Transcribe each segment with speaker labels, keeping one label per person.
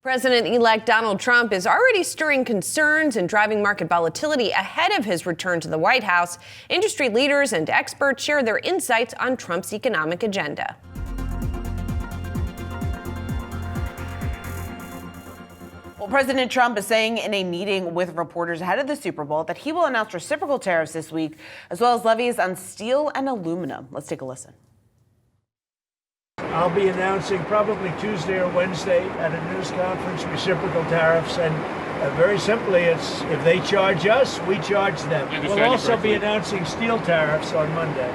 Speaker 1: President-elect Donald Trump is already stirring concerns and driving market volatility ahead of his return to the White House. Industry leaders and experts share their insights on Trump's economic agenda.
Speaker 2: Well, President Trump is saying in a meeting with reporters ahead of the Super Bowl that he will announce reciprocal tariffs this week, as well as levies on steel and aluminum. Let's take a listen.
Speaker 3: I'll be announcing probably Tuesday or Wednesday at a news conference reciprocal tariffs, and very simply, it's if they charge us, we charge them. We'll also be announcing steel tariffs on Monday.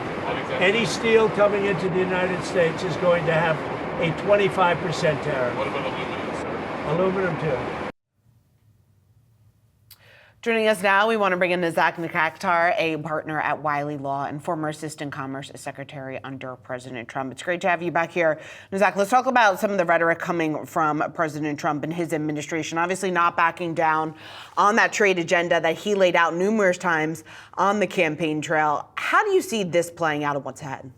Speaker 3: Any steel coming into the United States is going to have a 25% tariff.
Speaker 4: What about aluminum, sir?
Speaker 3: Aluminum, too.
Speaker 2: Joining us now, we want to bring in Zach Nakaktar, a partner at Wiley Law and former Assistant Commerce Secretary under President Trump. It's great to have you back here. Zach, let's talk about some of the rhetoric coming from President Trump and his administration, obviously not backing down on that trade agenda that he laid out numerous times on the campaign trail. How do you see this playing out and what's ahead?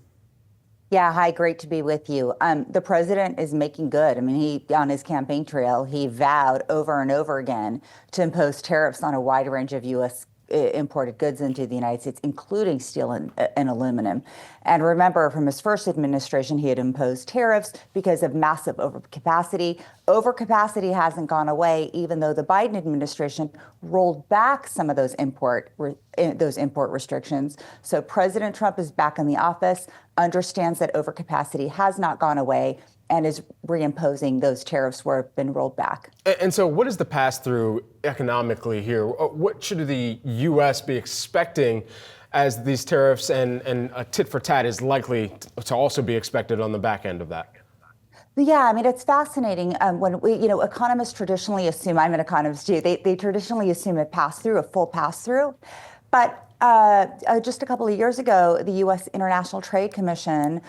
Speaker 5: Yeah, hi, great to be with you. The president is making good. I mean, he on his campaign trail, he vowed over and over again to impose tariffs on a wide range of U.S. imported goods into the United States, including steel and aluminum. And remember, from his first administration, he had imposed tariffs because of massive overcapacity. Overcapacity hasn't gone away, even though the Biden administration rolled back some of those import restrictions. So President Trump is back in the office, understands that overcapacity has not gone away, and is reimposing those tariffs where have been rolled back.
Speaker 6: And so what is the pass-through economically here? What should the U.S. be expecting as these tariffs and a tit for tat is likely to also be expected on the back end of that?
Speaker 5: Yeah, I mean, it's fascinating. When economists traditionally assume, I'm an economist too, they traditionally assume a pass-through, a full pass-through. But just a couple of years ago, the U.S. International Trade Commission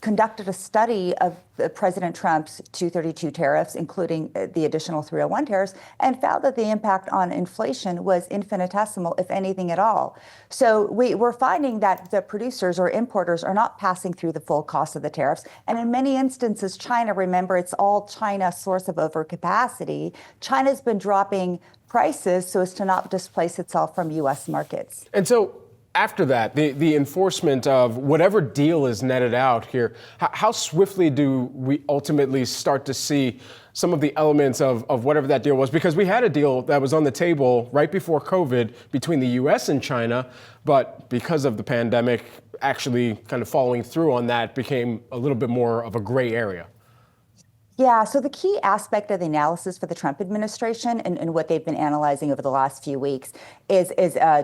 Speaker 5: conducted a study of President Trump's 232 tariffs, including the additional 301 tariffs, and found that the impact on inflation was infinitesimal, if anything at all. So we're finding that the producers or importers are not passing through the full cost of the tariffs. And in many instances, China, remember, it's all China's source of overcapacity. China's been dropping prices so as to not displace itself from U.S. markets.
Speaker 6: And so after that, the enforcement of whatever deal is netted out here, how swiftly do we ultimately start to see some of the elements of whatever that deal was? Because we had a deal that was on the table right before COVID between the U.S. and China, but because of the pandemic, actually kind of following through on that became a little bit more of a gray area.
Speaker 5: Yeah, so the key aspect of the analysis for the Trump administration and what they've been analyzing over the last few weeks is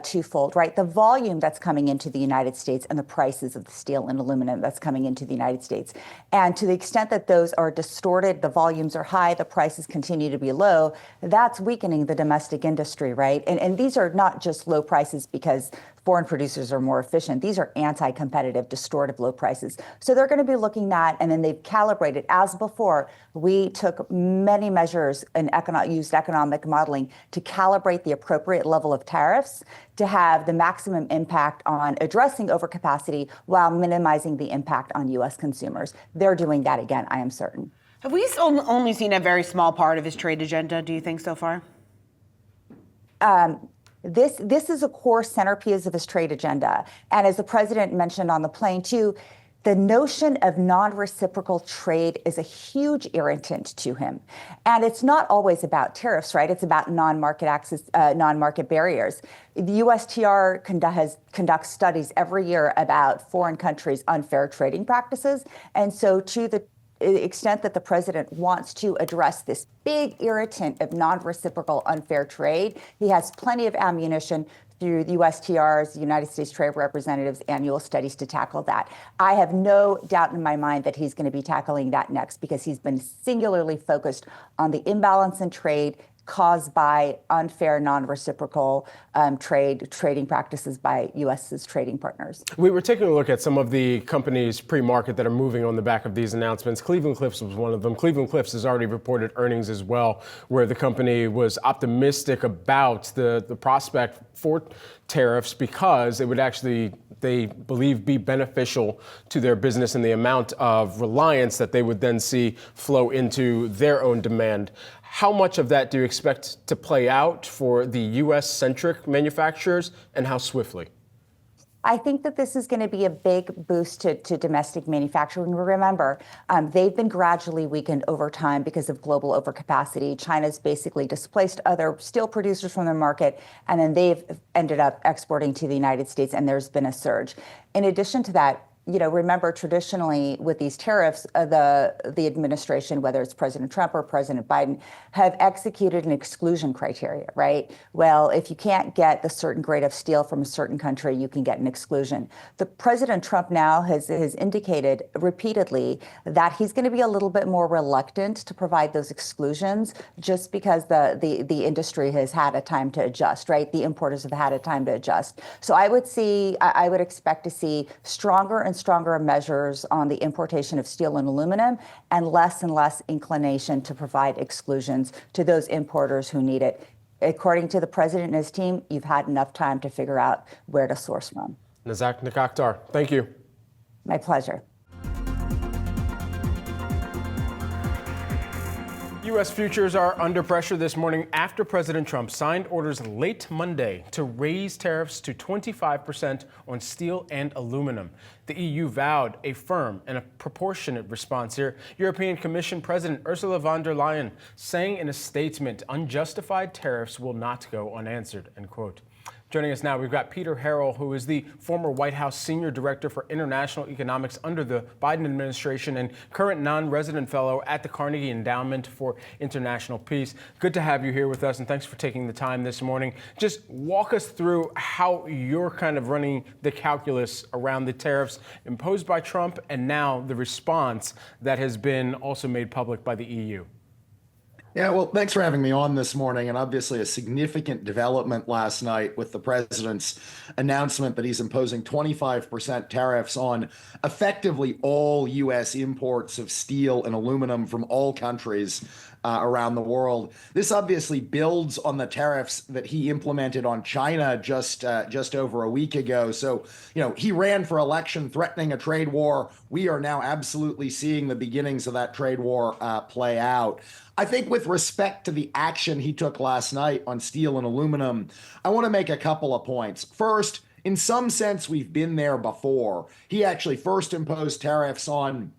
Speaker 5: twofold, right? The volume that's coming into the United States and the prices of the steel and aluminum that's coming into the United States. And to the extent that those are distorted, the volumes are high, the prices continue to be low, that's weakening the domestic industry, right? And these are not just low prices because foreign producers are more efficient. These are anti-competitive, distortive low prices. So they're going to be looking at, and then they've calibrated, as before, we took many measures and used economic modeling to calibrate the appropriate level of tariffs to have the maximum impact on addressing overcapacity while minimizing the impact on U.S. consumers. They're doing that again, I am certain.
Speaker 2: Have we only seen a very small part of his trade agenda, do you think, so far?
Speaker 5: This is a core centerpiece of his trade agenda. And as the president mentioned on the plane, too, the notion of non-reciprocal trade is a huge irritant to him. And it's not always about tariffs, right? It's about non-market access, non-market barriers. The USTR conducts studies every year about foreign countries' unfair trading practices. And so to the extent that the president wants to address this big irritant of non-reciprocal unfair trade, he has plenty of ammunition through the USTR's, United States Trade Representative's annual studies to tackle that. I have no doubt in my mind that he's going to be tackling that next because he's been singularly focused on the imbalance in trade caused by unfair, non-reciprocal trading practices by U.S.'s trading partners.
Speaker 6: We were taking a look at some of the companies pre-market that are moving on the back of these announcements. Cleveland-Cliffs was one of them. Cleveland-Cliffs has already reported earnings as well, where the company was optimistic about the prospect for tariffs because it would actually they believe be beneficial to their business and the amount of reliance that they would then see flow into their own demand. How much of that do you expect to play out for the U.S.-centric manufacturers, and how swiftly?
Speaker 5: I think that this is going to be a big boost to domestic manufacturing. Remember, they've been gradually weakened over time because of global overcapacity. China's basically displaced other steel producers from the market, and then they've ended up exporting to the United States, and there's been a surge. In addition to that, remember traditionally with these tariffs, the administration, whether it's President Trump or President Biden, have executed an exclusion criteria, right? Well, if you can't get the certain grade of steel from a certain country, you can get an exclusion. The President Trump now has indicated repeatedly that he's going to be a little bit more reluctant to provide those exclusions just because the industry has had a time to adjust, right? The importers have had a time to adjust. So I would expect to see stronger and stronger measures on the importation of steel and aluminum, and less inclination to provide exclusions to those importers who need it. According to the president and his team, you've had enough time to figure out where to source from.
Speaker 6: Nazak Nikakhtar, thank you.
Speaker 5: My pleasure.
Speaker 6: U.S. futures are under pressure this morning after President Trump signed orders late Monday to raise tariffs to 25% on steel and aluminum. The EU vowed a firm and a proportionate response here. European Commission President Ursula von der Leyen saying in a statement, unjustified tariffs will not go unanswered, end quote. Joining us now, we've got Peter Harrell, who is the former White House Senior Director for International Economics under the Biden administration and current non-resident fellow at the Carnegie Endowment for International Peace. Good to have you here with us, and thanks for taking the time this morning. Just walk us through how you're kind of running the calculus around the tariffs imposed by Trump and now the response that has been also made public by the EU.
Speaker 4: Yeah, well, thanks for having me on this morning. And obviously a significant development last night with the president's announcement that he's imposing 25% tariffs on effectively all U.S. imports of steel and aluminum from all countries around the world. This obviously builds on the tariffs that he implemented on China just over a week ago. So, he ran for election threatening a trade war. We are now absolutely seeing the beginnings of that trade war play out. I think with respect to the action he took last night on steel and aluminum, I want to make a couple of points. First, in some sense, we've been there before. He actually first imposed tariffs on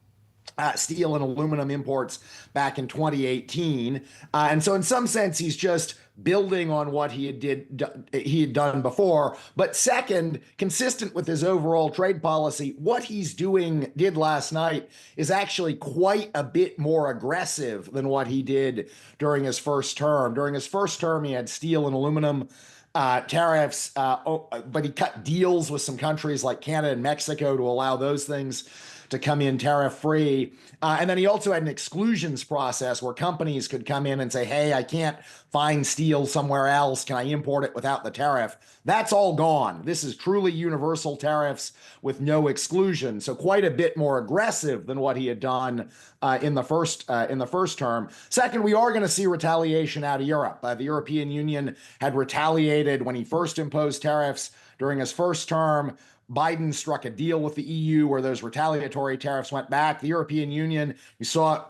Speaker 4: steel and aluminum imports back in 2018. And so in some sense, he's just building on what he had done before. But second, consistent with his overall trade policy, what he's did last night is actually quite a bit more aggressive than what he did during his first term. During his first term, he had steel and aluminum tariffs, but he cut deals with some countries like Canada and Mexico to allow those things to come in tariff-free. And then he also had an exclusions process where companies could come in and say, hey, I can't find steel somewhere else. Can I import it without the tariff? That's all gone. This is truly universal tariffs with no exclusion. So quite a bit more aggressive than what he had done in the first term. Second, we are going to see retaliation out of Europe. The European Union had retaliated when he first imposed tariffs during his first term. Biden struck a deal with the EU where those retaliatory tariffs went back. The European Union, we saw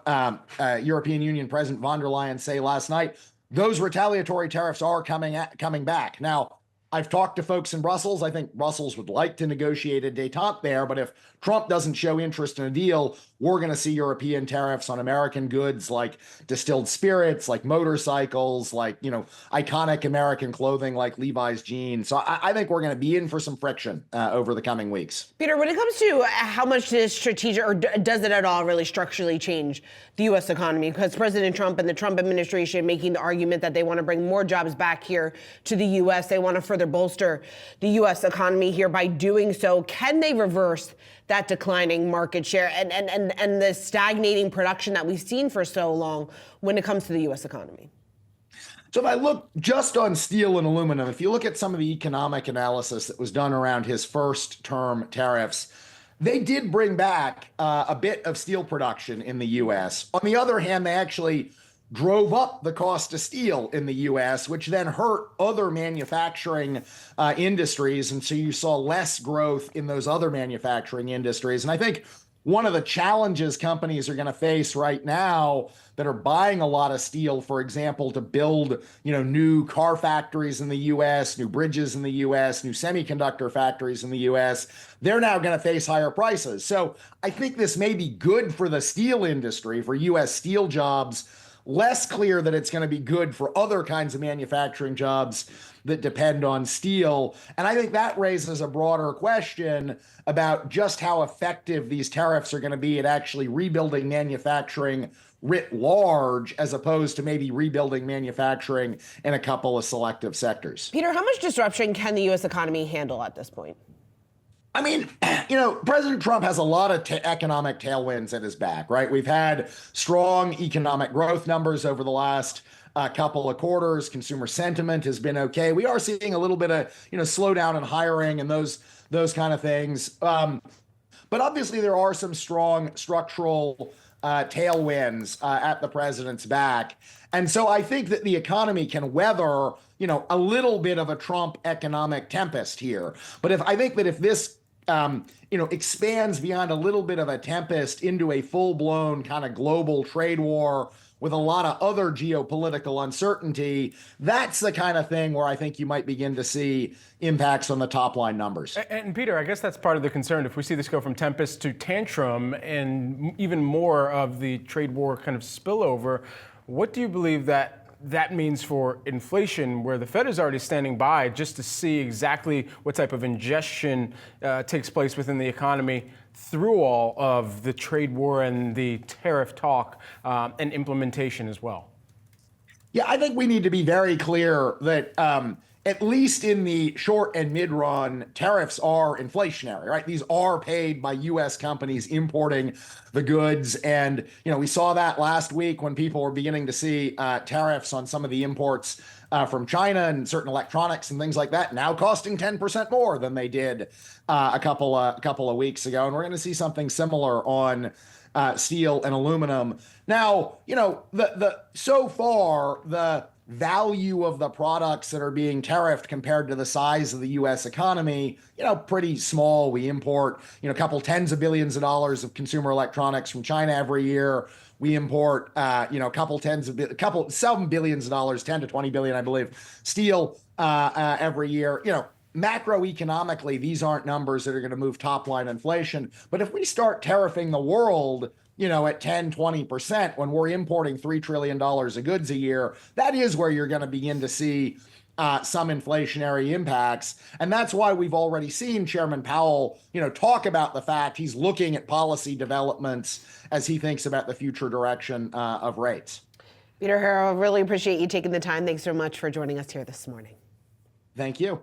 Speaker 4: European Union President von der Leyen say last night, those retaliatory tariffs are coming back. Now, I've talked to folks in Brussels. I think Brussels would like to negotiate a détente there, but if Trump doesn't show interest in a deal, we're going to see European tariffs on American goods like distilled spirits, like motorcycles, like, iconic American clothing like Levi's jeans. So I think we're going to be in for some friction over the coming weeks.
Speaker 2: Peter, when it comes to how much this strategic, or does it at all really structurally change the U.S. economy? Because President Trump and the Trump administration making the argument that they want to bring more jobs back here to the U.S. They want to further bolster the U.S. economy here by doing so. Can they reverse that declining market share and the stagnating production that we've seen for so long when it comes to the U.S. economy?
Speaker 4: So if I look just on steel and aluminum, if you look at some of the economic analysis that was done around his first term tariffs, they did bring back a bit of steel production in the U.S. On the other hand, they actually drove up the cost of steel in the US, which then hurt other manufacturing industries. And so you saw less growth in those other manufacturing industries. And I think one of the challenges companies are going to face right now that are buying a lot of steel, for example, to build, new car factories in the US, new bridges in the US, new semiconductor factories in the US, they're now going to face higher prices. So I think this may be good for the steel industry, for US steel jobs. Less clear that it's going to be good for other kinds of manufacturing jobs that depend on steel. And I think that raises a broader question about just how effective these tariffs are going to be at actually rebuilding manufacturing writ large, as opposed to maybe rebuilding manufacturing in a couple of selective sectors.
Speaker 2: Peter, how much disruption can the U.S. economy handle at this point?
Speaker 4: I mean, President Trump has a lot of economic tailwinds at his back, right? We've had strong economic growth numbers over the last couple of quarters. Consumer sentiment has been okay. We are seeing a little bit of, slowdown in hiring and those kind of things. But obviously there are some strong structural tailwinds at the president's back. And so I think that the economy can weather, a little bit of a Trump economic tempest here. But if this expands beyond a little bit of a tempest into a full-blown kind of global trade war with a lot of other geopolitical uncertainty, that's the kind of thing where I think you might begin to see impacts on the top line numbers.
Speaker 6: And Peter, I guess that's part of the concern. If we see this go from tempest to tantrum and even more of the trade war kind of spillover, what do you believe that means for inflation, where the Fed is already standing by just to see exactly what type of ingestion takes place within the economy through all of the trade war and the tariff talk and implementation as well?
Speaker 4: Yeah, I think we need to be very clear that at least in the short and mid run, tariffs are inflationary, right? These are paid by U.S. companies importing the goods. And, we saw that last week when people were beginning to see tariffs on some of the imports from China and certain electronics and things like that, now costing 10% more than they did a couple of weeks ago. And we're going to see something similar on steel and aluminum. Now, so far, the value of the products that are being tariffed compared to the size of the U.S. economy, pretty small. We import, a couple tens of billions of dollars of consumer electronics from China every year. We import, some billions of dollars, 10 to 20 billion, I believe, steel every year. Macroeconomically, these aren't numbers that are going to move top line inflation. But if we start tariffing the world, at 10, 20%, when we're importing $3 trillion of goods a year, that is where you're going to begin to see some inflationary impacts. And that's why we've already seen Chairman Powell, talk about the fact he's looking at policy developments as he thinks about the future direction of rates.
Speaker 2: Peter Harrell, really appreciate you taking the time. Thanks so much for joining us here this morning.
Speaker 4: Thank you.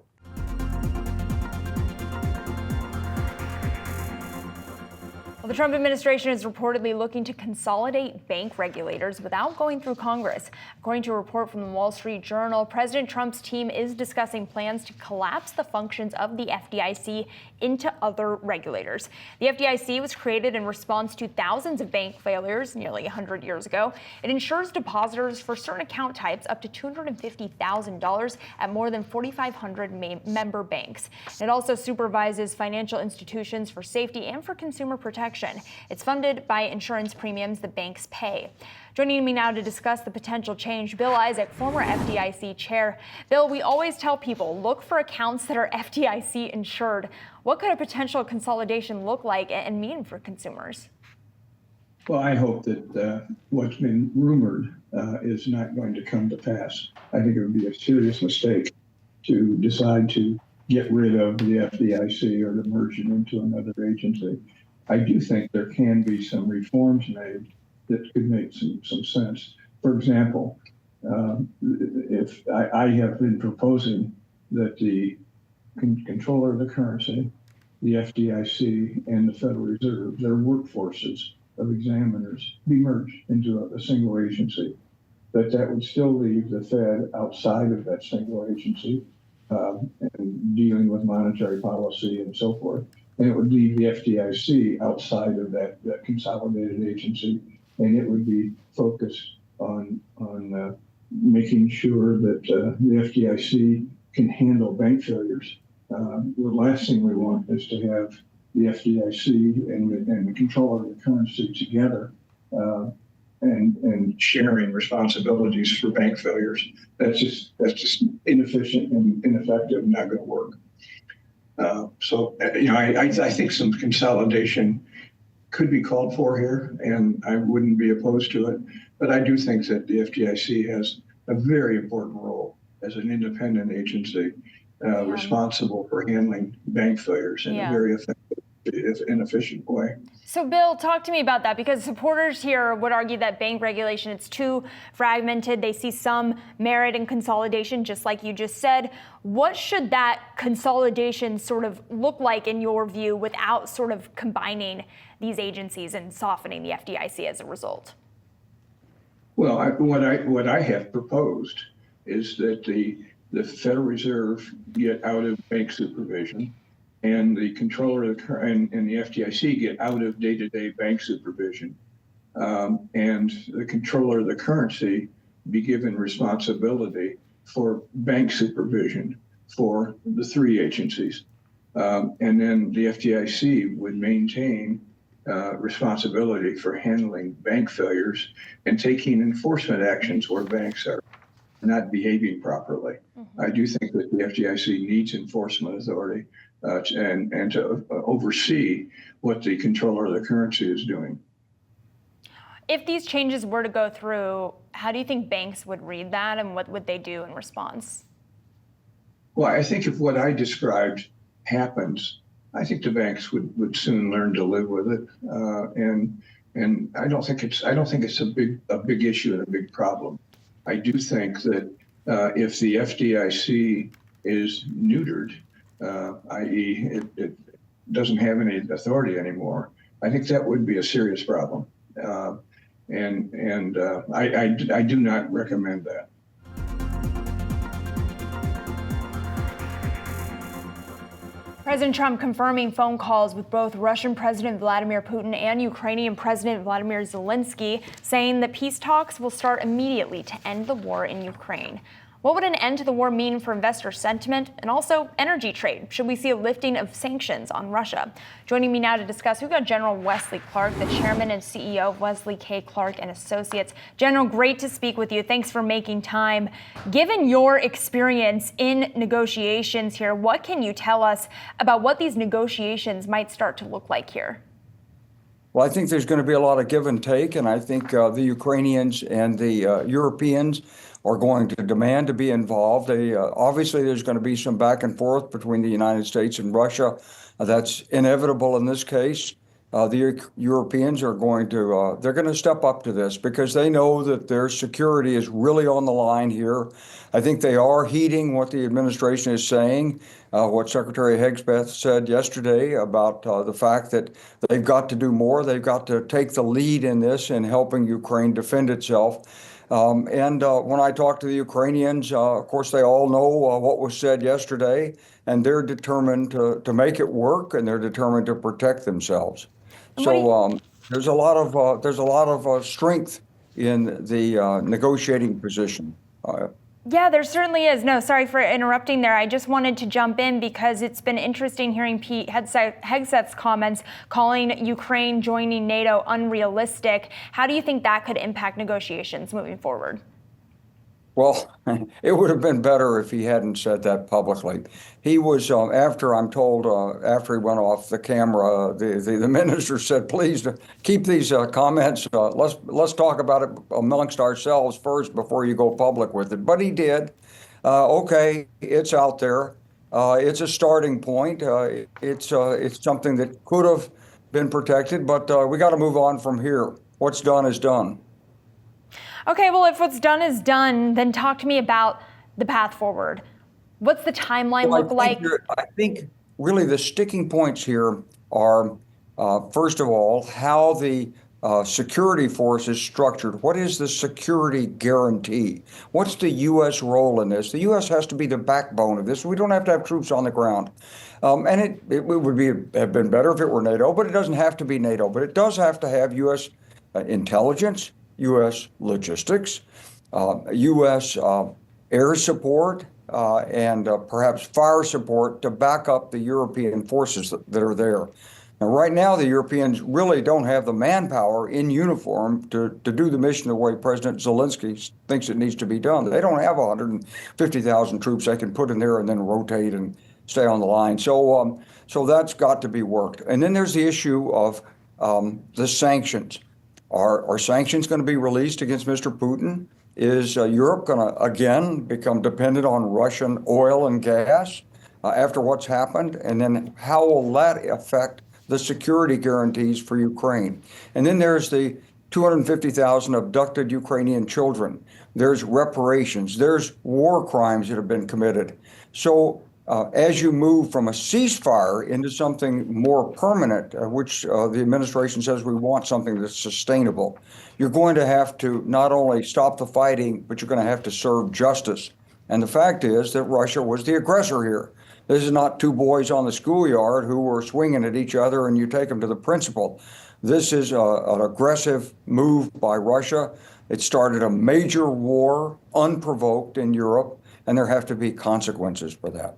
Speaker 7: Well, the Trump administration is reportedly looking to consolidate bank regulators without going through Congress. According to a report from the Wall Street Journal, President Trump's team is discussing plans to collapse the functions of the FDIC into other regulators. The FDIC was created in response to thousands of bank failures nearly 100 years ago. It insures depositors for certain account types up to $250,000 at more than 4,500 member banks. It also supervises financial institutions for safety and for consumer protection. It's funded by insurance premiums the banks pay. Joining me now to discuss the potential change, Bill Isaac, former FDIC chair. Bill, we always tell people, look for accounts that are FDIC insured. What could a potential consolidation look like and mean for consumers?
Speaker 8: Well, I hope that what's been rumored is not going to come to pass. I think it would be a serious mistake to decide to get rid of the FDIC or to merge it into another agency. I do think there can be some reforms made that could make some sense. For example, if I have been proposing that the controller of the currency, the FDIC, and the Federal Reserve, their workforces of examiners be merged into a single agency. But that would still leave the Fed outside of that single agency and dealing with monetary policy and so forth. And it would leave the FDIC outside of that consolidated agency, and it would be focused on making sure that the FDIC can handle bank failures. The last thing we want is to have the FDIC and the controller of the currency together and sharing responsibilities for bank failures. That's just inefficient and ineffective, not going to work. I think some consolidation could be called for here, and I wouldn't be opposed to it. But I do think that the FDIC has a very important role as an independent agency responsible for handling bank failures in a very effective and efficient way.
Speaker 7: So, Bill, talk to me about that, because supporters here would argue that bank regulation, it's too fragmented. They see some merit in consolidation, just like you just said. What should that consolidation sort of look like in your view without sort of combining these agencies and softening the FDIC as a result?
Speaker 8: Well, what I have proposed is that the Federal Reserve get out of bank supervision, and the controller and the FDIC get out of day-to-day bank supervision, and the controller of the currency be given responsibility for bank supervision for the three agencies, and then the FDIC would maintain responsibility for handling bank failures and taking enforcement actions where banks are not behaving properly. I do think that the FDIC needs enforcement authority and to oversee what the controller of the currency is doing.
Speaker 7: If these changes were to go through, how do you think banks would read that, and what would they do in response?
Speaker 8: Well, I think if what I described happens, I think the banks would soon learn to live with it, and I don't think it's a big issue and a big problem. I do think that if the FDIC is neutered, i.e., it doesn't have any authority anymore, I think that would be a serious problem, and I do not recommend that.
Speaker 7: President Trump confirming phone calls with both Russian President Vladimir Putin and Ukrainian President Vladimir Zelensky, saying that peace talks will start immediately to end the war in Ukraine. What would an end to the war mean for investor sentiment and also energy trade? Should we see a lifting of sanctions on Russia? Joining me now to discuss, we've got General Wesley Clark, the chairman and CEO of Wesley K. Clark and Associates. General, great to speak with you. Thanks for making time. Given your experience in negotiations here, what can you tell us about what these negotiations might start to look like here?
Speaker 9: Well, I think there's going to be a lot of give and take, and I think the Ukrainians and the Europeans are going to demand to be involved. Obviously, there's going to be some back and forth between the United States and Russia. That's inevitable in this case. The Europeans are going to they're going to step up to this because they know that their security is really on the line here. I think they are heeding what the administration is saying, what Secretary Hegseth said yesterday about the fact that they've got to do more. They've got to take the lead in this in helping Ukraine defend itself. And when I talk to the Ukrainians, of course, they all know what was said yesterday, and they're determined to make it work, and they're determined to protect themselves. So there's a lot of strength in the negotiating position.
Speaker 7: Yeah, there certainly is. No, sorry for interrupting there. I just wanted to jump in because it's been interesting hearing Pete Hegseth's comments calling Ukraine joining NATO unrealistic. How do you think that could impact negotiations moving forward?
Speaker 9: Well, it would have been better if he hadn't said that publicly. He was, after I'm told, after he went off the camera, the minister said, please keep these comments. Let's talk about it amongst ourselves first before you go public with it. But he did. Okay, it's out there. It's a starting point. It's something that could have been protected, but we got to move on from here. What's done is done.
Speaker 7: Okay, well, if what's done is done, then talk to me about the path forward. What's the timeline look like?
Speaker 9: I think really the sticking points here are, first of all, how the security force is structured. What is the security guarantee? What's the U.S. role in this? The U.S. has to be the backbone of this. We don't have to have troops on the ground. And it would have been better if it were NATO, but it doesn't have to be NATO. But it does have to have U.S. intelligence, U.S. logistics, U.S. Air support, and perhaps fire support to back up the European forces that are there. Now, right now, the Europeans really don't have the manpower in uniform to do the mission the way President Zelensky thinks it needs to be done. They don't have 150,000 troops they can put in there and then rotate and stay on the line. So that's got to be worked. And then there's the issue of the sanctions. Are sanctions going to be released against Mr. Putin? Is Europe going to, again, become dependent on Russian oil and gas after what's happened? And then how will that affect the security guarantees for Ukraine? And then there's the 250,000 abducted Ukrainian children. There's reparations. There's war crimes that have been committed. So as you move from a ceasefire into something more permanent, which the administration says we want something that's sustainable, you're going to have to not only stop the fighting, but you're going to have to serve justice. And the fact is that Russia was the aggressor here. This is not two boys on the schoolyard who were swinging at each other and you take them to the principal. This is an aggressive move by Russia. It started a major war, unprovoked, in Europe, and there have to be consequences for that.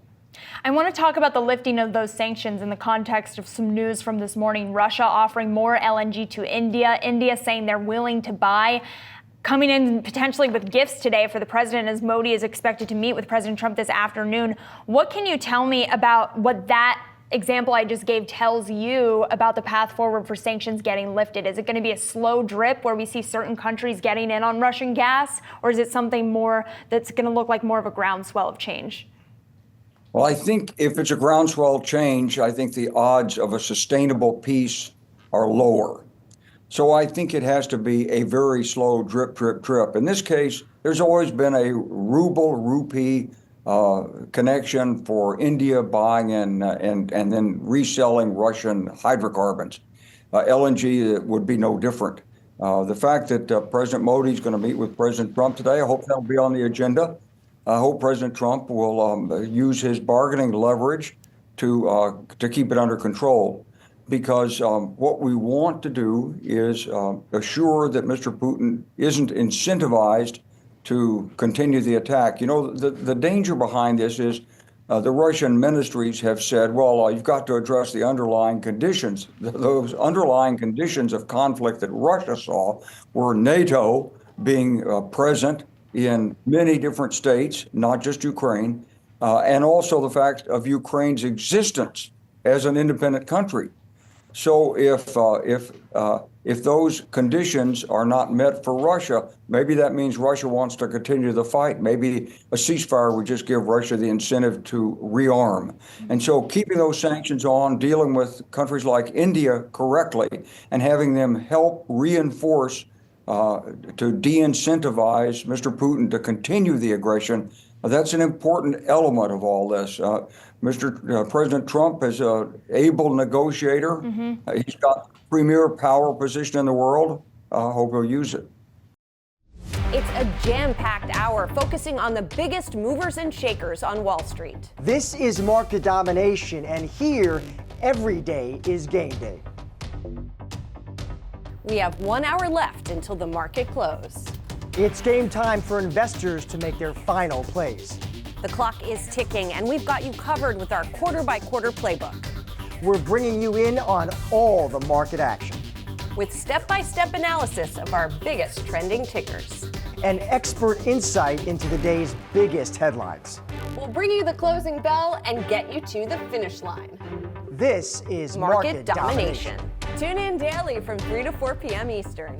Speaker 7: I want to talk about the lifting of those sanctions in the context of some news from this morning. Russia offering more LNG to India. India saying they're willing to buy, coming in potentially with gifts today for the president, as Modi is expected to meet with President Trump this afternoon. What can you tell me about what that example I just gave tells you about the path forward for sanctions getting lifted? Is it going to be a slow drip where we see certain countries getting in on Russian gas, or is it something more that's going to look like more of a groundswell of change?
Speaker 9: Well, I think if it's a groundswell change, I think the odds of a sustainable peace are lower. So I think it has to be a very slow drip, drip, drip. In this case, there's always been a ruble-rupee connection for India buying and then reselling Russian hydrocarbons. LNG would be no different. The fact that President Modi is going to meet with President Trump today, I hope that'll be on the agenda. I hope President Trump will use his bargaining leverage to keep it under control, because what we want to do is assure that Mr. Putin isn't incentivized to continue the attack. You know, the danger behind this is the Russian ministries have said, well, you've got to address the underlying conditions. Those underlying conditions of conflict that Russia saw were NATO being present in many different states, not just Ukraine, and also the fact of Ukraine's existence as an independent country. So if those conditions are not met for Russia, maybe that means Russia wants to continue the fight. Maybe a ceasefire would just give Russia the incentive to rearm. And so keeping those sanctions on, dealing with countries like India correctly, and having them help reinforce to de-incentivize Mr. Putin to continue the aggression, that's an important element of all this. President Trump is an able negotiator. Mm-hmm. He's got premier power position in the world. I hope he'll use it.
Speaker 1: It's a jam-packed hour focusing on the biggest movers and shakers on Wall Street.
Speaker 10: This is market domination, and here, every day is game day.
Speaker 1: We have 1 hour left until the market close.
Speaker 10: It's game time for investors to make their final plays.
Speaker 1: The clock is ticking, and we've got you covered with our quarter-by-quarter playbook.
Speaker 10: We're bringing you in on all the market action,
Speaker 1: with step-by-step analysis of our biggest trending tickers,
Speaker 10: and expert insight into the day's biggest headlines.
Speaker 1: We'll bring you the closing bell and get you to the finish line.
Speaker 10: This is
Speaker 1: Market Domination. Tune in daily from 3 to 4 p.m. Eastern.